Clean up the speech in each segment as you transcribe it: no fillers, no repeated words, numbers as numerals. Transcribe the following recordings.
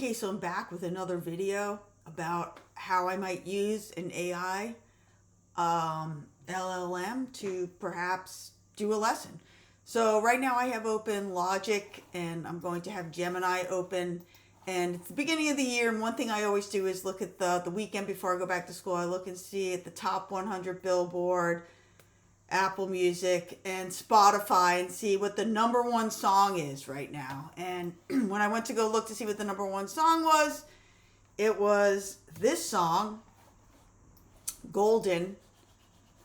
Okay, so I'm back with another video about how I might use an AI LLM to perhaps do a lesson. So right now I have open Logic and I'm going to have Gemini open. And it's the beginning of the year, and one thing I always do is look at the weekend before I go back to school. I look and see at the top 100 Billboard, Apple Music, and Spotify and see what the number one song is right now. And when I went to go look to see what the number one song was, it was this song, Golden,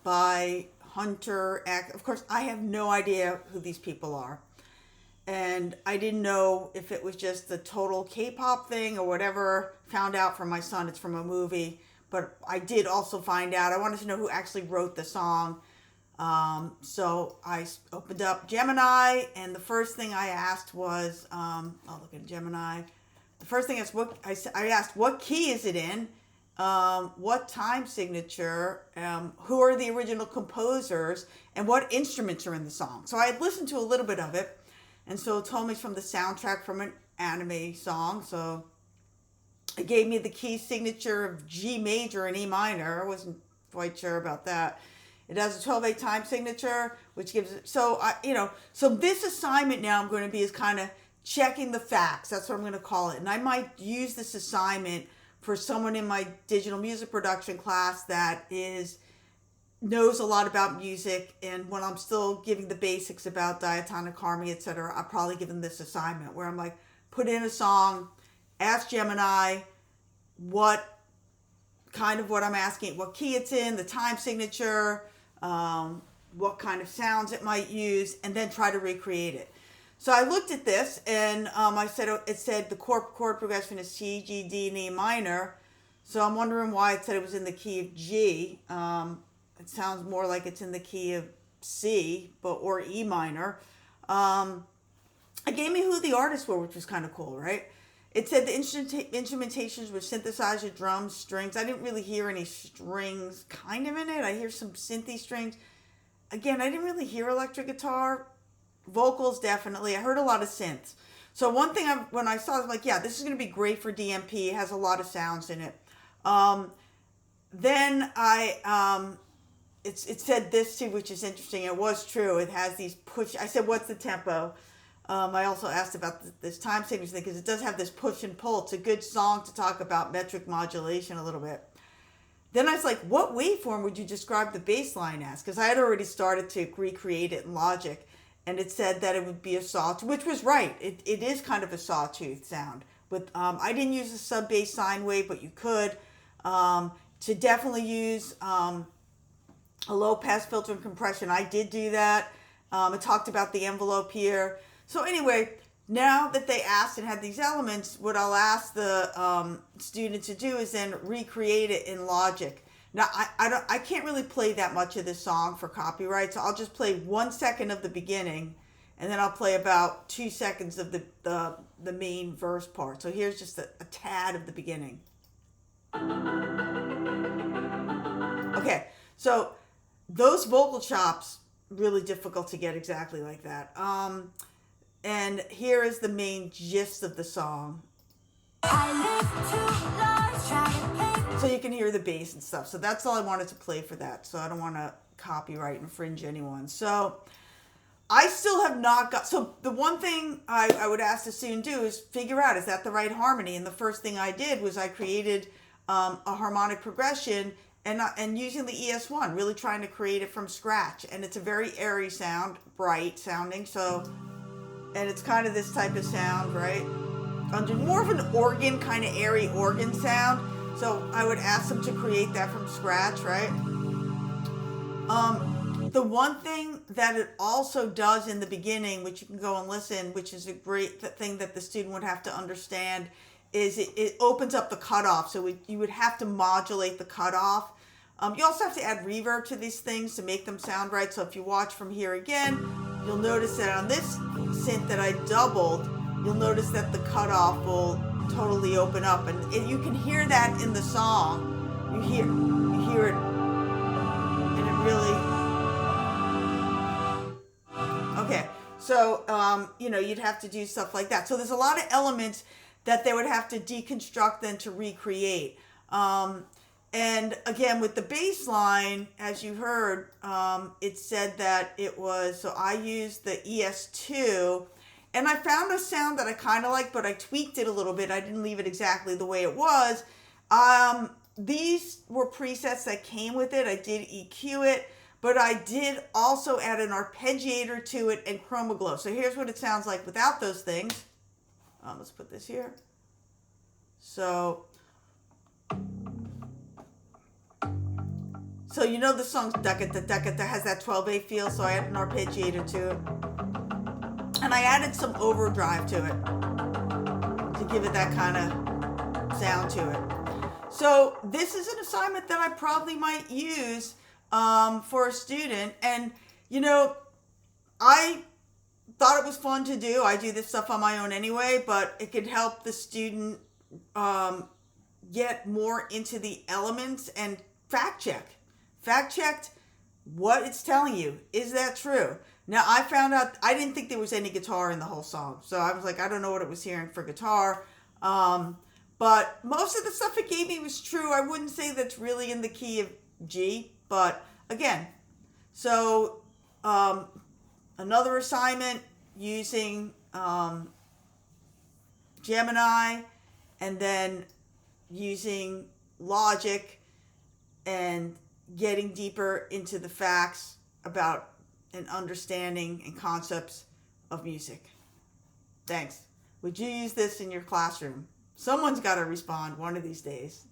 by Hunter X. Of course, I have no idea who these people are. And I didn't know if it was just the total K-pop thing or whatever. Found out from my son it's from a movie. But I did also find out, I wanted to know who actually wrote the song. So I opened up Gemini, and the first thing I asked was, I'll look at Gemini. The first thing I asked, what key is it in? What time signature? Who are the original composers? And what instruments are in the song? So I had listened to a little bit of it, and so it told me it's from the soundtrack from an anime song. So it gave me the key signature of G major and E minor. I wasn't quite sure about that. It has a 12/8 time signature, which gives it, so this assignment now I'm going to be is kind of checking the facts. That's what I'm going to call it. And I might use this assignment for someone in my digital music production class that knows a lot about music. And when I'm still giving the basics about diatonic harmony, etc., I'll probably give them this assignment where I'm like, put in a song, ask Gemini what I'm asking, what key it's in, the time signature, what kind of sounds it might use, and then try to recreate it. So I looked at this, and it said the chord progression is C, G, D, and E minor. So I'm wondering why it said it was in the key of G. It sounds more like it's in the key of C, or E minor. It gave me who the artists were, which was kind of cool, right? It said the instrumentations were synthesizer, drums, strings. I didn't really hear any strings kind of in it. I hear some synthy strings. Again, I didn't really hear electric guitar. Vocals, definitely. I heard a lot of synths. So one thing when I saw it, I was like, yeah, this is going to be great for DMP. It has a lot of sounds in it. Then it said this too, which is interesting. It was true. It has these push. I said, what's the tempo? I also asked about this time signature thing because it does have this push and pull. It's a good song to talk about metric modulation a little bit. Then I was like, what waveform would you describe the bass line as? Because I had already started to recreate it in Logic, and it said that it would be a sawtooth, which was right. It is kind of a sawtooth sound. But I didn't use a sub-bass sine wave, but you could. To definitely use a low-pass filter and compression, I did do that. It talked about the envelope here. So anyway, now that they asked and had these elements, what I'll ask the student to do is then recreate it in Logic. Now, I can't really play that much of this song for copyright, so I'll just play 1 second of the beginning, and then I'll play about 2 seconds of the main verse part. So here's just a tad of the beginning. Okay, so those vocal chops, really difficult to get exactly like that. And here is the main gist of the song. So you can hear the bass and stuff. So that's all I wanted to play for that. So I don't want to copyright infringe anyone. So I still have not got... So the one thing I would ask the student to do is figure out, is that the right harmony? And the first thing I did was I created a harmonic progression and using the ES1, really trying to create it from scratch. And it's a very airy sound, bright sounding. So... And it's kind of this type of sound, right? Under more of an organ, kind of airy organ sound. So I would ask them to create that from scratch, right? The one thing that it also does in the beginning, which you can go and listen, which is a great thing that the student would have to understand, is it opens up the cutoff. So you would have to modulate the cutoff. You also have to add reverb to these things to make them sound right. So if you watch from here again, you'll notice that on this synth that I doubled, you'll notice that the cutoff will totally open up. And you can hear that in the song. You hear it, and it really... Okay, so, you'd have to do stuff like that. So there's a lot of elements that they would have to deconstruct then to recreate. And again, with the bass line, as you heard, it said that it was, so I used the ES2, and I found a sound that I kind of like, but I tweaked it a little bit. I didn't leave it exactly the way it was. These were presets that came with it. I did EQ it, but I did also add an arpeggiator to it and chroma glow. So here's what it sounds like without those things. Let's put this here. So you know the song Dakata Dakata has that 12/8 feel, so I added an arpeggiator to it. And I added some overdrive to it to give it that kind of sound to it. So this is an assignment that I probably might use for a student. And, you know, I thought it was fun to do. I do this stuff on my own anyway, but it could help the student get more into the elements and fact checked what it's telling you. Is that true? Now, I found out, I didn't think there was any guitar in the whole song. So I was like, I don't know what it was hearing for guitar. But most of the stuff it gave me was true. I wouldn't say that's really in the key of G. But again, so another assignment using Gemini, and then using Logic and getting deeper into the facts about and understanding and concepts of music. Thanks. Would you use this in your classroom? Someone's got to respond one of these days.